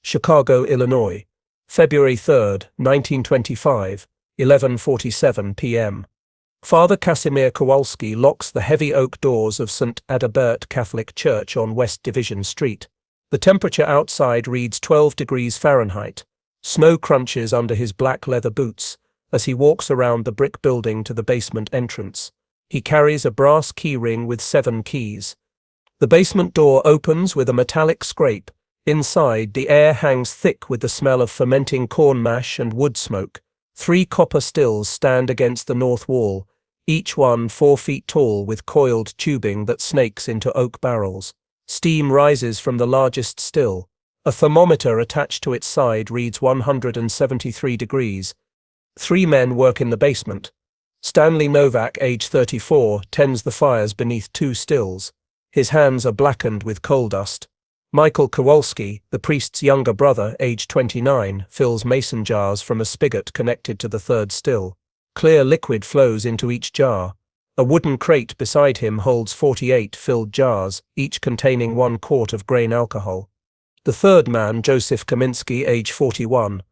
Chicago, Illinois. February 3, 1925, 11:47 p.m. Father Casimir Kowalski locks the heavy oak doors of St. Adalbert Catholic Church on West Division Street. The temperature outside reads 12 degrees Fahrenheit. Snow crunches under his black leather boots as he walks around the brick building to the basement entrance. He carries a brass key ring with 7 keys. The basement door opens with a metallic scrape. Inside, the air hangs thick with the smell of fermenting corn mash and wood smoke. 3 copper stills stand against the north wall, each one 4 feet tall with coiled tubing that snakes into oak barrels. Steam rises from the largest still. A thermometer attached to its side reads 173 degrees. 3 men work in the basement. Stanley Novak, age 34, tends the fires beneath 2 stills. His hands are blackened with coal dust. Michael Kowalski, the priest's younger brother, age 29, fills mason jars from a spigot connected to the 3rd still. Clear liquid flows into each jar. A wooden crate beside him holds 48 filled jars, each containing 1 quart of grain alcohol. The 3rd man, Joseph Kaminsky, age 41,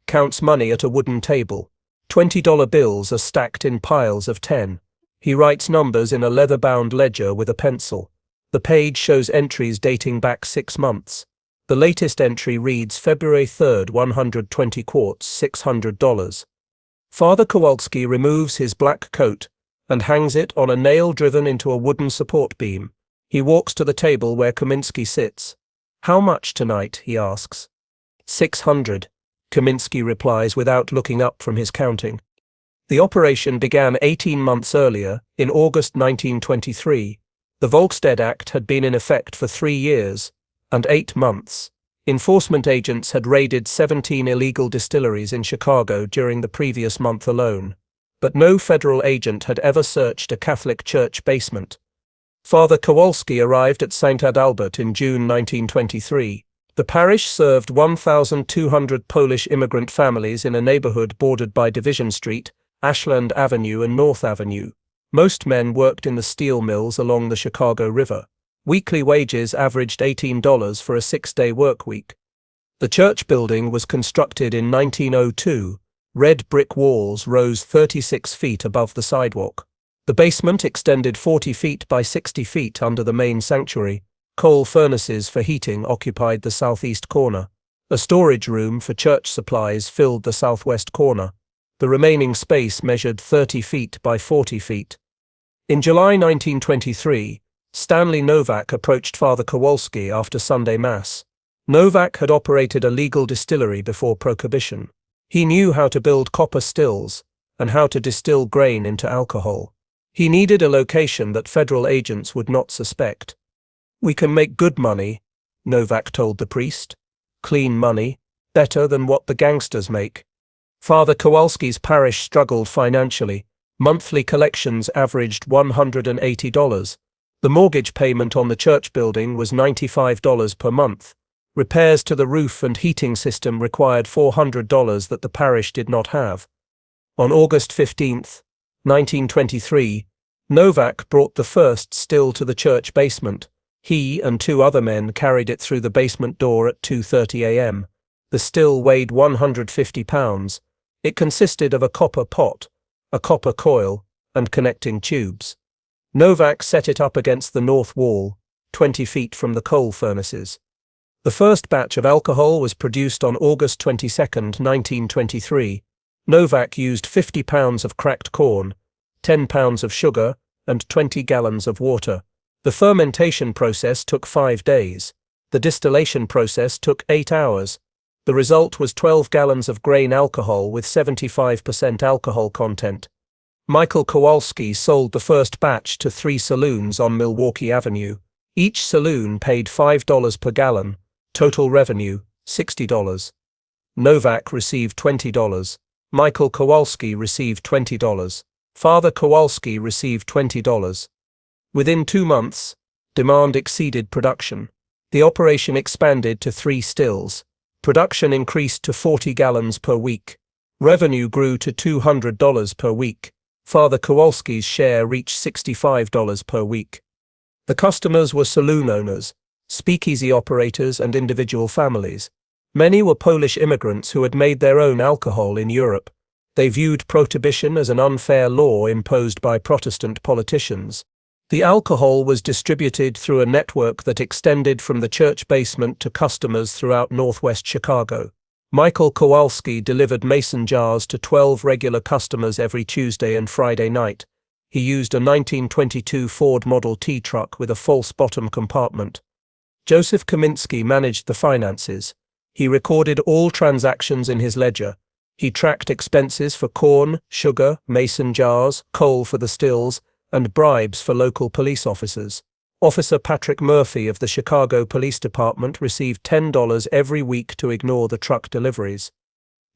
counts money at a wooden table. $20 bills are stacked in piles of 10. He writes numbers in a leather-bound ledger with a pencil. The page shows entries dating back 6 months. The latest entry reads February 3, 120 quarts, $600. Father Kowalski removes his black coat and hangs it on a nail driven into a wooden support beam. He walks to the table where Kaminsky sits. "How much tonight?" he asks. "$600, Kaminsky replies without looking up from his counting. The operation began 18 months earlier, in August 1923. The Volstead Act had been in effect for 3 years and 8 months. Enforcement agents had raided 17 illegal distilleries in Chicago during the previous month alone, but no federal agent had ever searched a Catholic church basement. Father Kowalski arrived at St. Adalbert in June 1923. The parish served 1,200 Polish immigrant families in a neighborhood bordered by Division Street, Ashland Avenue and North Avenue. Most men worked in the steel mills along the Chicago River. Weekly wages averaged $18 for a 6-day work week. The church building was constructed in 1902. Red brick walls rose 36 feet above the sidewalk. The basement extended 40 feet by 60 feet under the main sanctuary. Coal furnaces for heating occupied the southeast corner. A storage room for church supplies filled the southwest corner. The remaining space measured 30 feet by 40 feet. In July 1923, Stanley Novak approached Father Kowalski after Sunday Mass. Novak had operated a legal distillery before Prohibition. He knew how to build copper stills and how to distill grain into alcohol. He needed a location that federal agents would not suspect. "We can make good money," Novak told the priest. "Clean money, better than what the gangsters make." Father Kowalski's parish struggled financially. Monthly collections averaged $180. The mortgage payment on the church building was $95 per month. Repairs to the roof and heating system required $400 that the parish did not have. On August 15, 1923, Novak brought the first still to the church basement. He and 2 other men carried it through the basement door at 2:30 a.m. The still weighed 150 pounds. It consisted of a copper pot, a copper coil, and connecting tubes. Novak set it up against the north wall, 20 feet from the coal furnaces. The first batch of alcohol was produced on August 22, 1923. Novak used 50 pounds of cracked corn, 10 pounds of sugar, and 20 gallons of water. The fermentation process took 5 days. The distillation process took 8 hours. The result was 12 gallons of grain alcohol with 75% alcohol content. Michael Kowalski sold the first batch to 3 saloons on Milwaukee Avenue. Each saloon paid $5 per gallon. Total revenue, $60. Novak received $20. Michael Kowalski received $20. Father Kowalski received $20. Within 2 months, demand exceeded production. The operation expanded to 3 stills. Production increased to 40 gallons per week. Revenue grew to $200 per week. Father Kowalski's share reached $65 per week. The customers were saloon owners, speakeasy operators, and individual families. Many were Polish immigrants who had made their own alcohol in Europe. They viewed prohibition as an unfair law imposed by Protestant politicians. The alcohol was distributed through a network that extended from the church basement to customers throughout northwest Chicago. Michael Kowalski delivered mason jars to 12 regular customers every Tuesday and Friday night. He used a 1922 Ford Model T truck with a false bottom compartment. Joseph Kaminski managed the finances. He recorded all transactions in his ledger. He tracked expenses for corn, sugar, mason jars, coal for the stills, and bribes for local police officers. Officer Patrick Murphy of the Chicago Police Department received $10 every week to ignore the truck deliveries.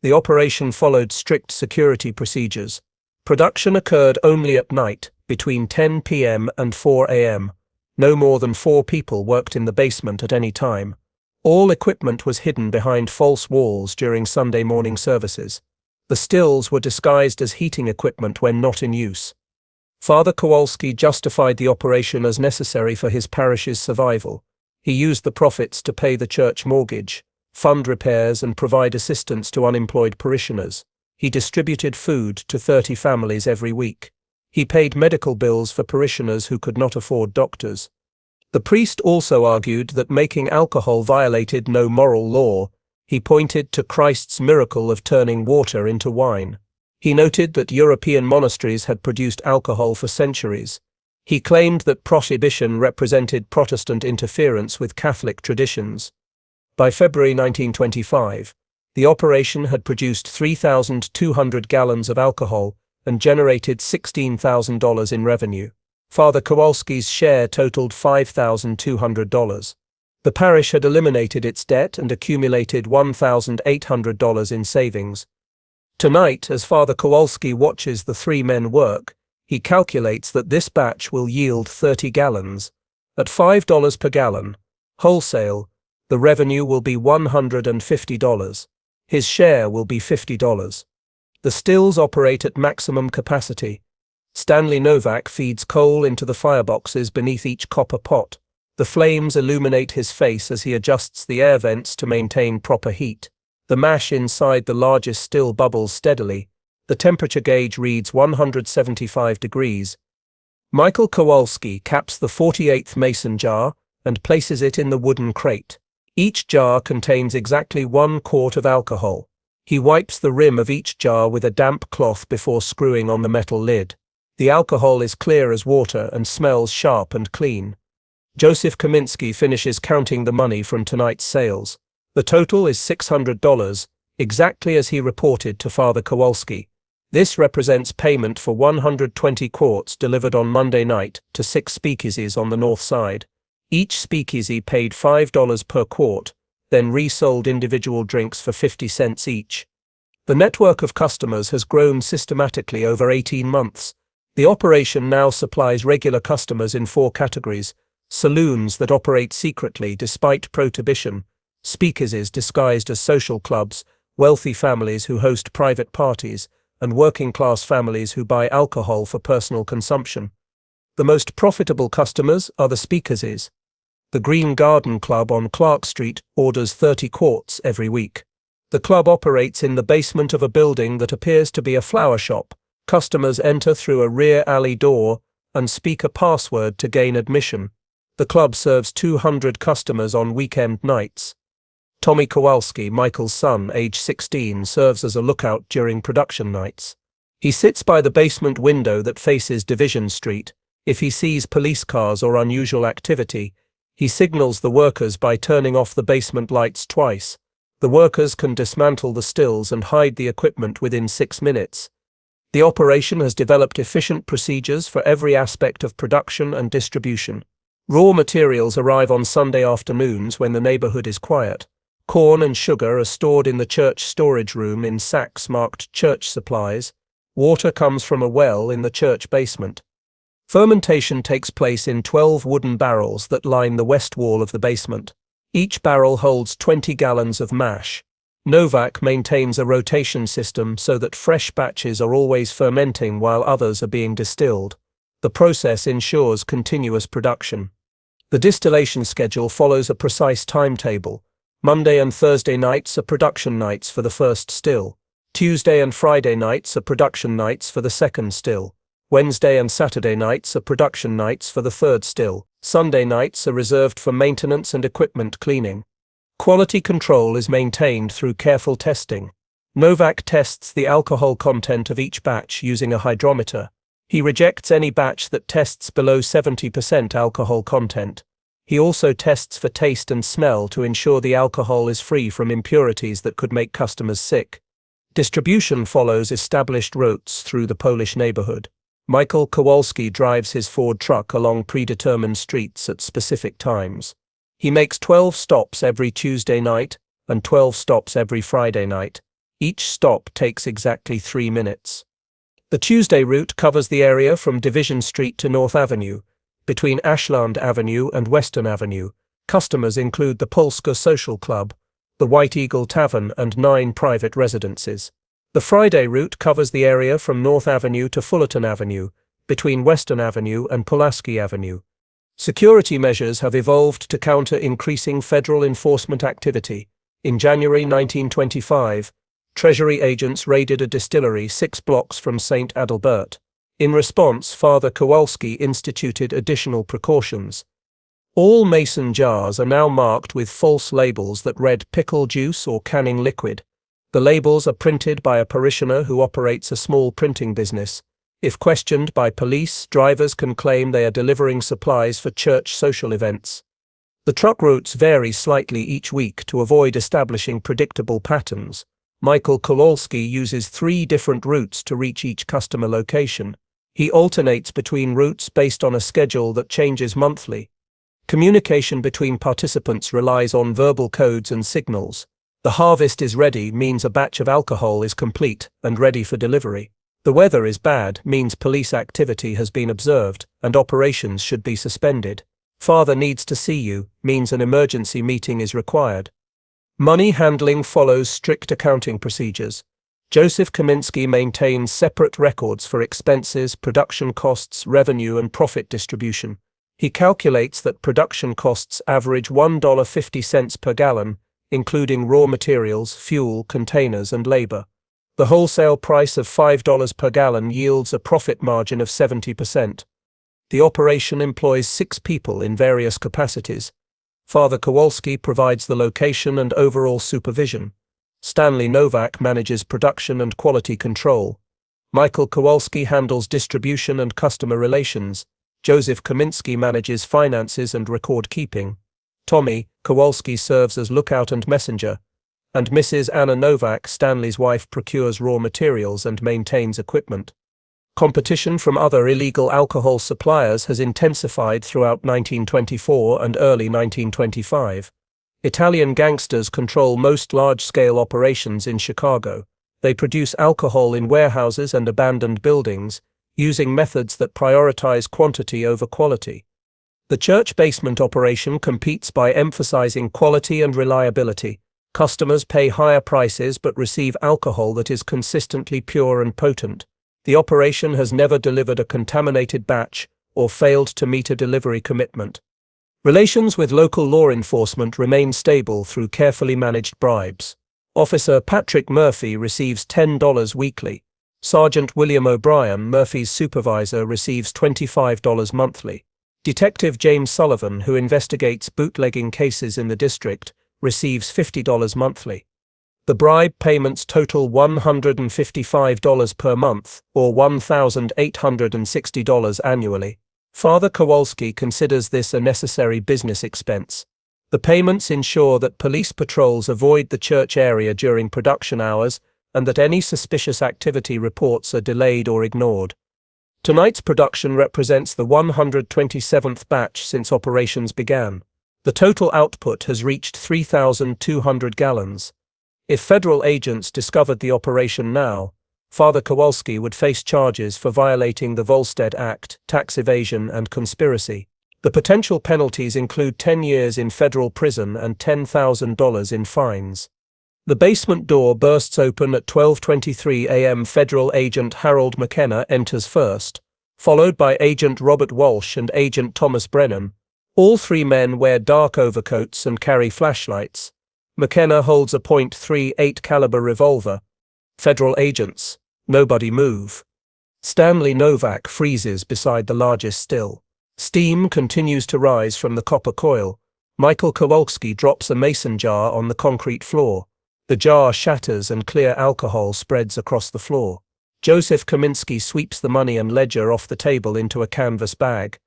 The operation followed strict security procedures. Production occurred only at night, between 10 p.m. and 4 a.m. No more than 4 people worked in the basement at any time. All equipment was hidden behind false walls during Sunday morning services. The stills were disguised as heating equipment when not in use. Father Kowalski justified the operation as necessary for his parish's survival. He used the profits to pay the church mortgage, fund repairs, and provide assistance to unemployed parishioners. He distributed food to 30 families every week. He paid medical bills for parishioners who could not afford doctors. The priest also argued that making alcohol violated no moral law. He pointed to Christ's miracle of turning water into wine. He noted that European monasteries had produced alcohol for centuries. He claimed that prohibition represented Protestant interference with Catholic traditions. By February 1925, the operation had produced 3,200 gallons of alcohol and generated $16,000 in revenue. Father Kowalski's share totaled $5,200. The parish had eliminated its debt and accumulated $1,800 in savings. Tonight, as Father Kowalski watches the 3 men work, he calculates that this batch will yield 30 gallons. At $5 per gallon, wholesale, the revenue will be $150. His share will be $50. The stills operate at maximum capacity. Stanley Novak feeds coal into the fireboxes beneath each copper pot. The flames illuminate his face as he adjusts the air vents to maintain proper heat. The mash inside the largest still bubbles steadily. The temperature gauge reads 175 degrees. Michael Kowalski caps the 48th mason jar and places it in the wooden crate. Each jar contains exactly 1 quart of alcohol. He wipes the rim of each jar with a damp cloth before screwing on the metal lid. The alcohol is clear as water and smells sharp and clean. Joseph Kaminski finishes counting the money from tonight's sales. The total is $600, exactly as he reported to Father Kowalski. This represents payment for 120 quarts delivered on Monday night to 6 speakeasies on the north side. Each speakeasy paid $5 per quart, then resold individual drinks for 50 cents each. The network of customers has grown systematically over 18 months. The operation now supplies regular customers in 4 categories: saloons that operate secretly despite prohibition, speakeasies disguised as social clubs, wealthy families who host private parties, and working-class families who buy alcohol for personal consumption. The most profitable customers are the speakeasies. The Green Garden Club on Clark Street orders 30 quarts every week. The club operates in the basement of a building that appears to be a flower shop. Customers enter through a rear alley door and speak a password to gain admission. The club serves 200 customers on weekend nights. Tommy Kowalski, Michael's son, age 16, serves as a lookout during production nights. He sits by the basement window that faces Division Street. If he sees police cars or unusual activity, he signals the workers by turning off the basement lights twice. The workers can dismantle the stills and hide the equipment within 6 minutes. The operation has developed efficient procedures for every aspect of production and distribution. Raw materials arrive on Sunday afternoons when the neighborhood is quiet. Corn and sugar are stored in the church storage room in sacks marked church supplies. Water comes from a well in the church basement. Fermentation takes place in 12 wooden barrels that line the west wall of the basement. Each barrel holds 20 gallons of mash. Novak maintains a rotation system so that fresh batches are always fermenting while others are being distilled. The process ensures continuous production. The distillation schedule follows a precise timetable. Monday and Thursday nights are production nights for the first still. Tuesday and Friday nights are production nights for the second still. Wednesday and Saturday nights are production nights for the third still. Sunday nights are reserved for maintenance and equipment cleaning. Quality control is maintained through careful testing. Novak tests the alcohol content of each batch using a hydrometer. He rejects any batch that tests below 70% alcohol content. He also tests for taste and smell to ensure the alcohol is free from impurities that could make customers sick. Distribution follows established routes through the Polish neighborhood. Michael Kowalski drives his Ford truck along predetermined streets at specific times. He makes 12 stops every Tuesday night and 12 stops every Friday night. Each stop takes exactly 3 minutes. The Tuesday route covers the area from Division Street to North Avenue. Between Ashland Avenue and Western Avenue, customers include the Polska Social Club, the White Eagle Tavern, and 9 private residences. The Friday route covers the area from North Avenue to Fullerton Avenue, between Western Avenue and Pulaski Avenue. Security measures have evolved to counter increasing federal enforcement activity. In January 1925, Treasury agents raided a distillery 6 blocks from St. Adalbert. In response, Father Kowalski instituted additional precautions. All mason jars are now marked with false labels that read pickle juice or canning liquid. The labels are printed by a parishioner who operates a small printing business. If questioned by police, drivers can claim they are delivering supplies for church social events. The truck routes vary slightly each week to avoid establishing predictable patterns. Michael Kowalski uses 3 different routes to reach each customer location. He alternates between routes based on a schedule that changes monthly. Communication between participants relies on verbal codes and signals. The harvest is ready means a batch of alcohol is complete and ready for delivery. The weather is bad means police activity has been observed and operations should be suspended. Father needs to see you means an emergency meeting is required. Money handling follows strict accounting procedures. Joseph Kaminsky maintains separate records for expenses, production costs, revenue, and profit distribution. He calculates that production costs average $1.50 per gallon, including raw materials, fuel, containers, and labor. The wholesale price of $5 per gallon yields a profit margin of 70%. The operation employs 6 people in various capacities. Father Kowalski provides the location and overall supervision. Stanley Novak manages production and quality control. Michael Kowalski handles distribution and customer relations. Joseph Kaminsky manages finances and record keeping. Tommy Kowalski serves as lookout and messenger. And Mrs. Anna Novak, Stanley's wife, procures raw materials and maintains equipment. Competition from other illegal alcohol suppliers has intensified throughout 1924 and early 1925. Italian gangsters control most large-scale operations in Chicago. They produce alcohol in warehouses and abandoned buildings, using methods that prioritize quantity over quality. The church basement operation competes by emphasizing quality and reliability. Customers pay higher prices but receive alcohol that is consistently pure and potent. The operation has never delivered a contaminated batch or failed to meet a delivery commitment. Relations with local law enforcement remain stable through carefully managed bribes. Officer Patrick Murphy receives $10 weekly. Sergeant William O'Brien, Murphy's supervisor, receives $25 monthly. Detective James Sullivan, who investigates bootlegging cases in the district, receives $50 monthly. The bribe payments total $155 per month, or $1,860 annually. Father Kowalski considers this a necessary business expense. The payments ensure that police patrols avoid the church area during production hours and that any suspicious activity reports are delayed or ignored. Tonight's production represents the 127th batch since operations began. The total output has reached 3,200 gallons. If federal agents discovered the operation now, Father Kowalski would face charges for violating the Volstead Act, tax evasion, and conspiracy. The potential penalties include 10 years in federal prison and $10,000 in fines. The basement door bursts open at 12:23 a.m. Federal Agent Harold McKenna enters first, followed by Agent Robert Walsh and Agent Thomas Brennan. All 3 men wear dark overcoats and carry flashlights. McKenna holds a .38 caliber revolver. Federal agents. Nobody move. Stanley Novak freezes beside the largest still. Steam continues to rise from the copper coil. Michael Kowalski drops a mason jar on the concrete floor. The jar shatters and clear alcohol spreads across the floor. Joseph Kaminsky sweeps the money and ledger off the table into a canvas bag.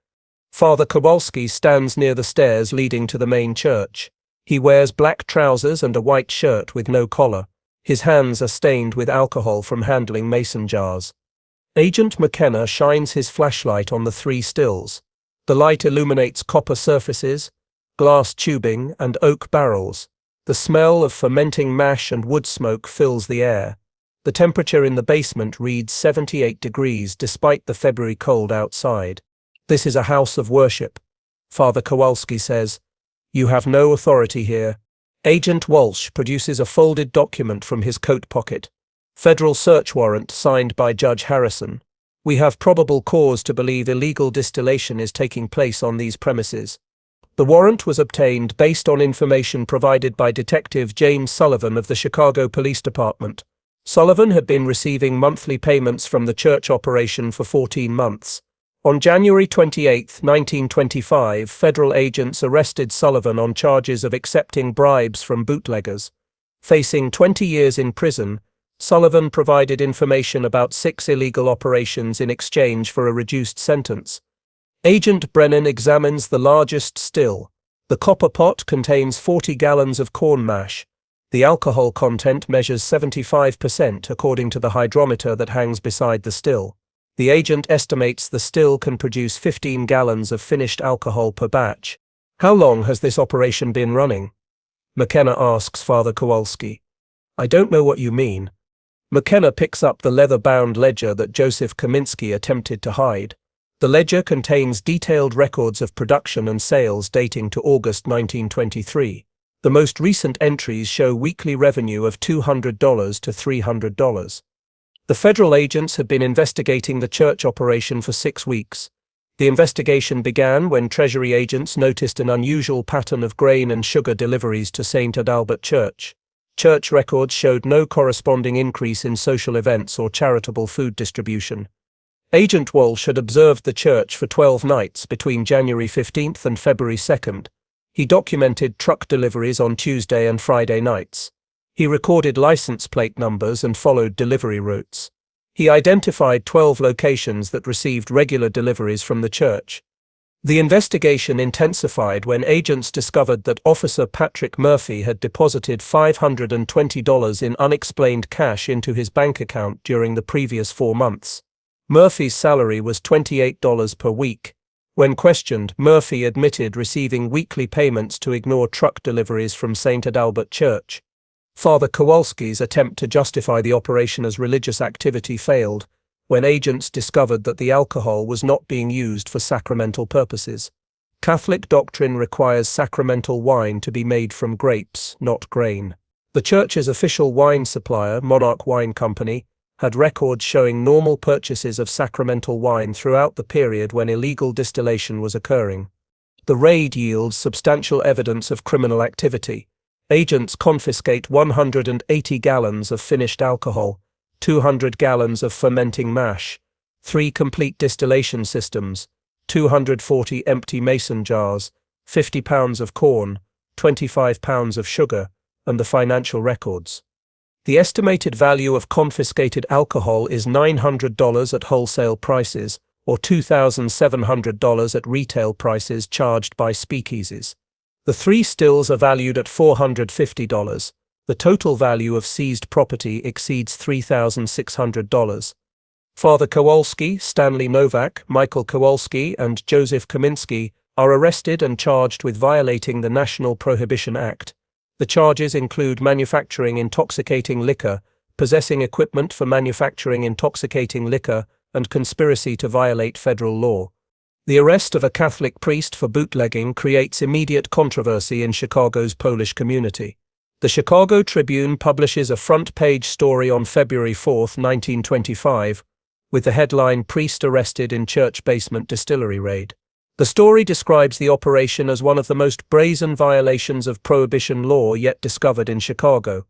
Father Kowalski stands near the stairs leading to the main church. He wears black trousers and a white shirt with no collar. His hands are stained with alcohol from handling mason jars. Agent McKenna shines his flashlight on the three stills. The light illuminates copper surfaces, glass tubing, and oak barrels. The smell of fermenting mash and wood smoke fills the air. The temperature in the basement reads 78 degrees despite the February cold outside. This is a house of worship. Father Kowalski says, "You have no authority here." Agent Walsh produces a folded document from his coat pocket. Federal search warrant signed by Judge Harrison. "We have probable cause to believe illegal distillation is taking place on these premises." The warrant was obtained based on information provided by Detective James Sullivan of the Chicago Police Department. Sullivan had been receiving monthly payments from the church operation for 14 months. On January 28, 1925, federal agents arrested Sullivan on charges of accepting bribes from bootleggers. Facing 20 years in prison, Sullivan provided information about 6 illegal operations in exchange for a reduced sentence. Agent Brennan examines the largest still. The copper pot contains 40 gallons of corn mash. The alcohol content measures 75% according to the hydrometer that hangs beside the still. The agent estimates the still can produce 15 gallons of finished alcohol per batch. "How long has this operation been running?" McKenna asks Father Kowalski. "I don't know what you mean." McKenna picks up the leather-bound ledger that Joseph Kaminsky attempted to hide. The ledger contains detailed records of production and sales dating to August 1923. The most recent entries show weekly revenue of $200 to $300. The federal agents had been investigating the church operation for 6 weeks. The investigation began when Treasury agents noticed an unusual pattern of grain and sugar deliveries to St. Adalbert Church. Church records showed no corresponding increase in social events or charitable food distribution. Agent Walsh had observed the church for 12 nights between January 15 and February 2. He documented truck deliveries on Tuesday and Friday nights. He recorded license plate numbers and followed delivery routes. He identified 12 locations that received regular deliveries from the church. The investigation intensified when agents discovered that Officer Patrick Murphy had deposited $520 in unexplained cash into his bank account during the previous 4 months. Murphy's salary was $28 per week. When questioned, Murphy admitted receiving weekly payments to ignore truck deliveries from St. Adalbert Church. Father Kowalski's attempt to justify the operation as religious activity failed when agents discovered that the alcohol was not being used for sacramental purposes. Catholic doctrine requires sacramental wine to be made from grapes, not grain. The church's official wine supplier, Monarch Wine Company, had records showing normal purchases of sacramental wine throughout the period when illegal distillation was occurring. The raid yields substantial evidence of criminal activity. Agents confiscate 180 gallons of finished alcohol, 200 gallons of fermenting mash, 3 complete distillation systems, 240 empty mason jars, 50 pounds of corn, 25 pounds of sugar, and the financial records. The estimated value of confiscated alcohol is $900 at wholesale prices, or $2,700 at retail prices charged by speakeasies. The 3 stills are valued at $450. The total value of seized property exceeds $3,600. Father Kowalski, Stanley Novak, Michael Kowalski, and Joseph Kaminsky are arrested and charged with violating the National Prohibition Act. The charges include manufacturing intoxicating liquor, possessing equipment for manufacturing intoxicating liquor, and conspiracy to violate federal law. The arrest of a Catholic priest for bootlegging creates immediate controversy in Chicago's Polish community. The Chicago Tribune publishes a front-page story on February 4, 1925, with the headline "Priest Arrested in Church Basement Distillery Raid." The story describes the operation as one of the most brazen violations of Prohibition law yet discovered in Chicago.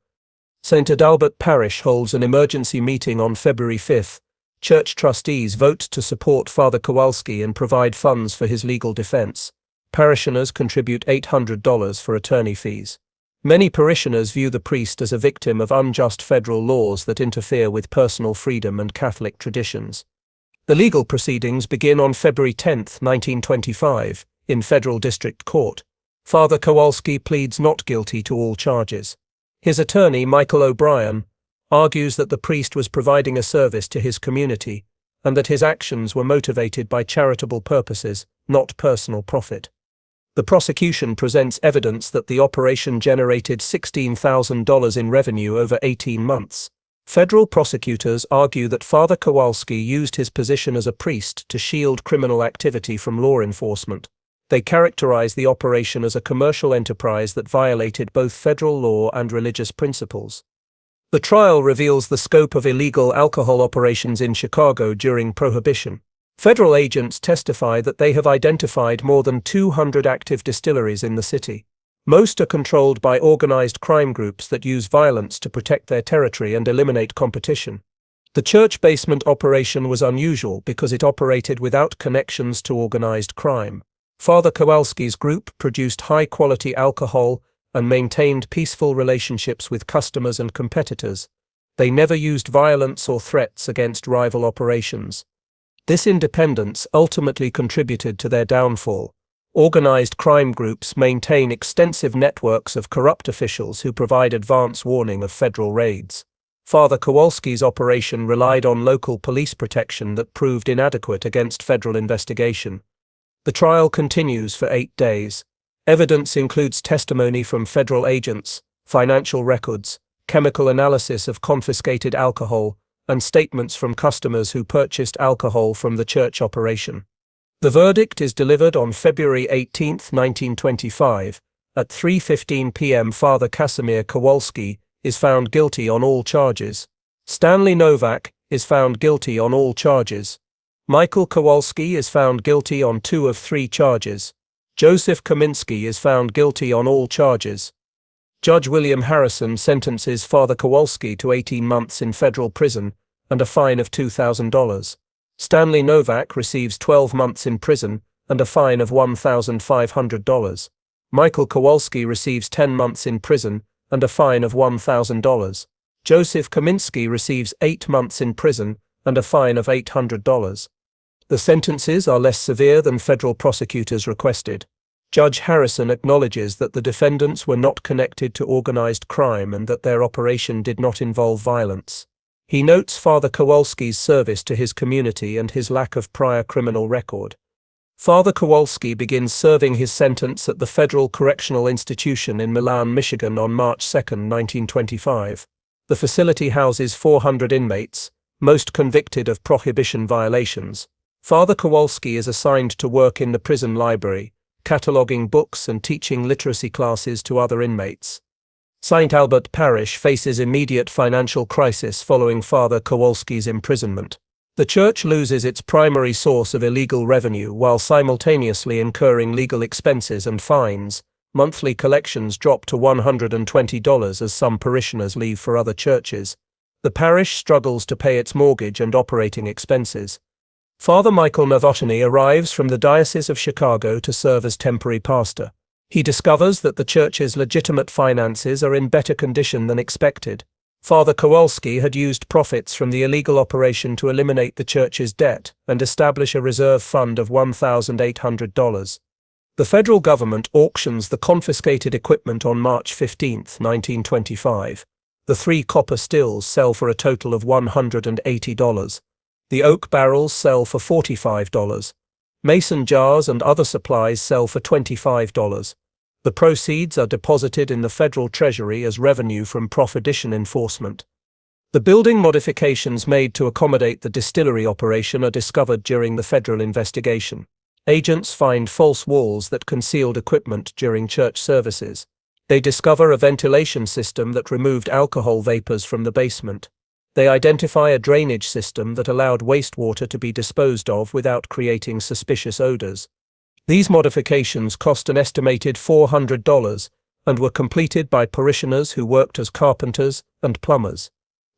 St. Adalbert Parish holds an emergency meeting on February 5. Church trustees vote to support Father Kowalski and provide funds for his legal defense. Parishioners contribute $800 for attorney fees. Many parishioners view the priest as a victim of unjust federal laws that interfere with personal freedom and Catholic traditions. The legal proceedings begin on February 10, 1925, in Federal District Court. Father Kowalski pleads not guilty to all charges. His attorney, Michael O'Brien, argues that the priest was providing a service to his community and that his actions were motivated by charitable purposes, not personal profit. The prosecution presents evidence that the operation generated $16,000 in revenue over 18 months. Federal prosecutors argue that Father Kowalski used his position as a priest to shield criminal activity from law enforcement. They characterize the operation as a commercial enterprise that violated both federal law and religious principles. The trial reveals the scope of illegal alcohol operations in Chicago during Prohibition. Federal agents testify that they have identified more than 200 active distilleries in the city. Most are controlled by organized crime groups that use violence to protect their territory and eliminate competition. The church basement operation was unusual because it operated without connections to organized crime. Father Kowalski's group produced high-quality alcohol and maintained peaceful relationships with customers and competitors. They never used violence or threats against rival operations. This independence ultimately contributed to their downfall. Organized crime groups maintain extensive networks of corrupt officials who provide advance warning of federal raids. Father Kowalski's operation relied on local police protection that proved inadequate against federal investigation. The trial continues for 8 days. Evidence includes testimony from federal agents, financial records, chemical analysis of confiscated alcohol, and statements from customers who purchased alcohol from the church operation. The verdict is delivered on February 18, 1925. At 3:15 p.m. Father Casimir Kowalski is found guilty on all charges. Stanley Novak is found guilty on all charges. Michael Kowalski is found guilty on 2 of 3 charges. Joseph Kaminsky is found guilty on all charges. Judge William Harrison sentences Father Kowalski to 18 months in federal prison and a fine of $2,000. Stanley Novak receives 12 months in prison and a fine of $1,500. Michael Kowalski receives 10 months in prison and a fine of $1,000. Joseph Kaminsky receives 8 months in prison and a fine of $800. The sentences are less severe than federal prosecutors requested. Judge Harrison acknowledges that the defendants were not connected to organized crime and that their operation did not involve violence. He notes Father Kowalski's service to his community and his lack of prior criminal record. Father Kowalski begins serving his sentence at the Federal Correctional Institution in Milan, Michigan on March 2, 1925. The facility houses 400 inmates, most convicted of prohibition violations. Father Kowalski is assigned to work in the prison library, cataloging books and teaching literacy classes to other inmates. St. Albert Parish faces immediate financial crisis following Father Kowalski's imprisonment. The church loses its primary source of illegal revenue while simultaneously incurring legal expenses and fines. Monthly collections drop to $120 as some parishioners leave for other churches. The parish struggles to pay its mortgage and operating expenses. Father Michael Novotny arrives from the Diocese of Chicago to serve as temporary pastor. He discovers that the church's legitimate finances are in better condition than expected. Father Kowalski had used profits from the illegal operation to eliminate the church's debt and establish a reserve fund of $1,800. The federal government auctions the confiscated equipment on March 15, 1925. The 3 copper stills sell for a total of $180. The oak barrels sell for $45. Mason jars and other supplies sell for $25. The proceeds are deposited in the federal treasury as revenue from prohibition enforcement. The building modifications made to accommodate the distillery operation are discovered during the federal investigation. Agents find false walls that concealed equipment during church services. They discover a ventilation system that removed alcohol vapors from the basement. They identify a drainage system that allowed wastewater to be disposed of without creating suspicious odors. These modifications cost an estimated $400 and were completed by parishioners who worked as carpenters and plumbers.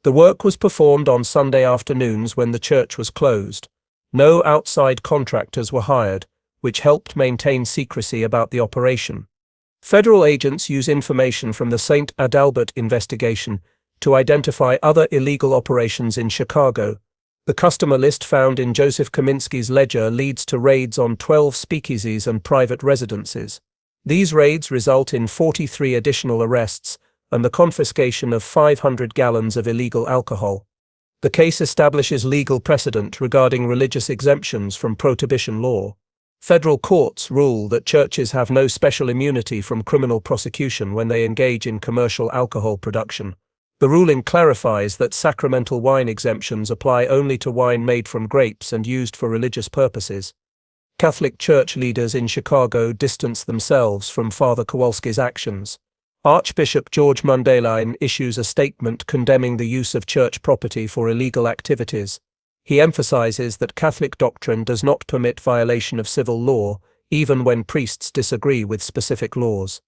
The work was performed on Sunday afternoons when the church was closed. No outside contractors were hired, which helped maintain secrecy about the operation. Federal agents use information from the St. Adalbert investigation to identify other illegal operations in Chicago. The customer list found in Joseph Kaminsky's ledger leads to raids on 12 speakeasies and private residences. These raids result in 43 additional arrests and the confiscation of 500 gallons of illegal alcohol. The case establishes legal precedent regarding religious exemptions from prohibition law. Federal courts rule that churches have no special immunity from criminal prosecution when they engage in commercial alcohol production. The ruling clarifies that sacramental wine exemptions apply only to wine made from grapes and used for religious purposes. Catholic Church leaders in Chicago distance themselves from Father Kowalski's actions. Archbishop George Mundelein issues a statement condemning the use of church property for illegal activities. He emphasizes that Catholic doctrine does not permit violation of civil law, even when priests disagree with specific laws.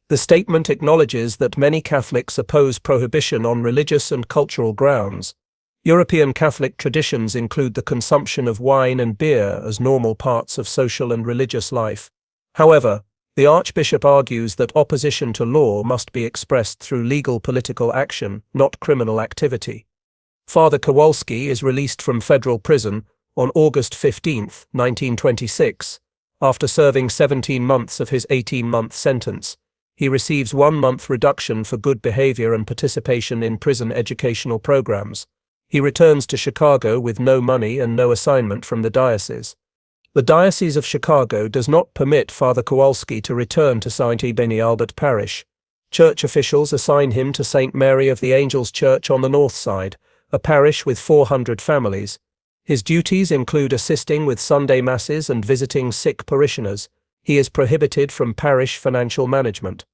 The statement acknowledges that many Catholics oppose prohibition on religious and cultural grounds. European Catholic traditions include the consumption of wine and beer as normal parts of social and religious life. However, the Archbishop argues that opposition to law must be expressed through legal political action, not criminal activity. Father Kowalski is released from federal prison on August 15, 1926. After serving 17 months of his 18-month sentence, he receives 1 month reduction for good behavior and participation in prison educational programs. He returns to Chicago with no money and no assignment from the diocese. The Diocese of Chicago does not permit Father Kowalski to return to St. Adalbert Parish. Church officials assign him to St. Mary of the Angels Church on the north side, a parish with 400 families. His duties include assisting with Sunday masses and visiting sick parishioners. He is prohibited from parish financial management.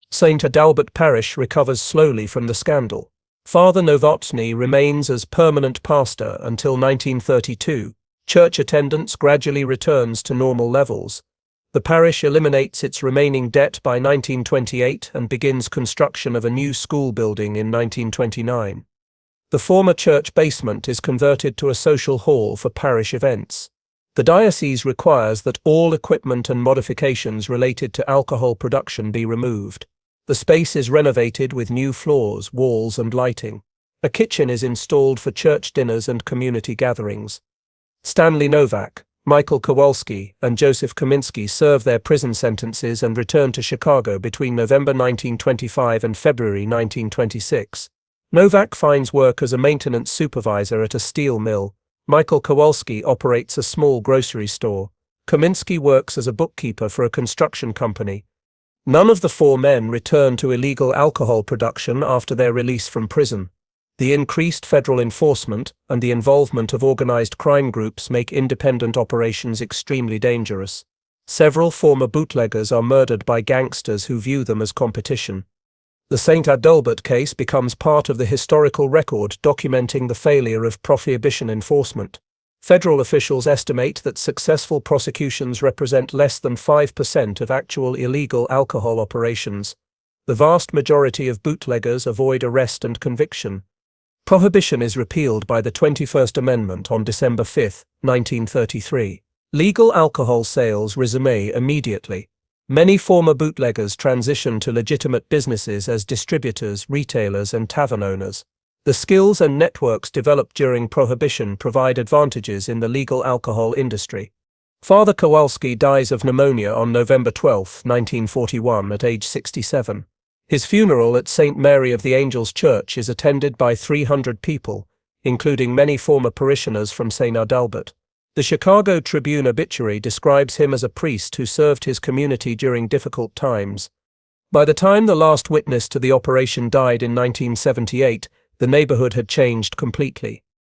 St. Adalbert Parish recovers slowly from the scandal. Father Novotny remains as permanent pastor until 1932. Church attendance gradually returns to normal levels. The parish eliminates its remaining debt by 1928 and begins construction of a new school building in 1929. The former church basement is converted to a social hall for parish events. The diocese requires that all equipment and modifications related to alcohol production be removed. The space is renovated with new floors, walls, and lighting. A kitchen is installed for church dinners and community gatherings. Stanley Novak, Michael Kowalski, and Joseph Kaminsky serve their prison sentences and return to Chicago between November 1925 and February 1926. Novak finds work as a maintenance supervisor at a steel mill. Michael Kowalski operates a small grocery store. Kaminsky works as a bookkeeper for a construction company. None of the 4 men return to illegal alcohol production after their release from prison. The increased federal enforcement and the involvement of organized crime groups make independent operations extremely dangerous. Several former bootleggers are murdered by gangsters who view them as competition. The St. Adalbert case becomes part of the historical record documenting the failure of prohibition enforcement. Federal officials estimate that successful prosecutions represent less than 5% of actual illegal alcohol operations. The vast majority of bootleggers avoid arrest and conviction. Prohibition is repealed by the 21st Amendment on December 5, 1933. Legal alcohol sales resume immediately. Many former bootleggers transition to legitimate businesses as distributors, retailers, and tavern owners. The skills and networks developed during Prohibition provide advantages in the legal alcohol industry. Father Kowalski dies of pneumonia on November 12, 1941, at age 67. His funeral at St. Mary of the Angels Church is attended by 300 people, including many former parishioners from St. Adalbert. The Chicago Tribune obituary describes him as a priest who served his community during difficult times. By the time the last witness to the operation died in 1978, the neighborhood had changed completely.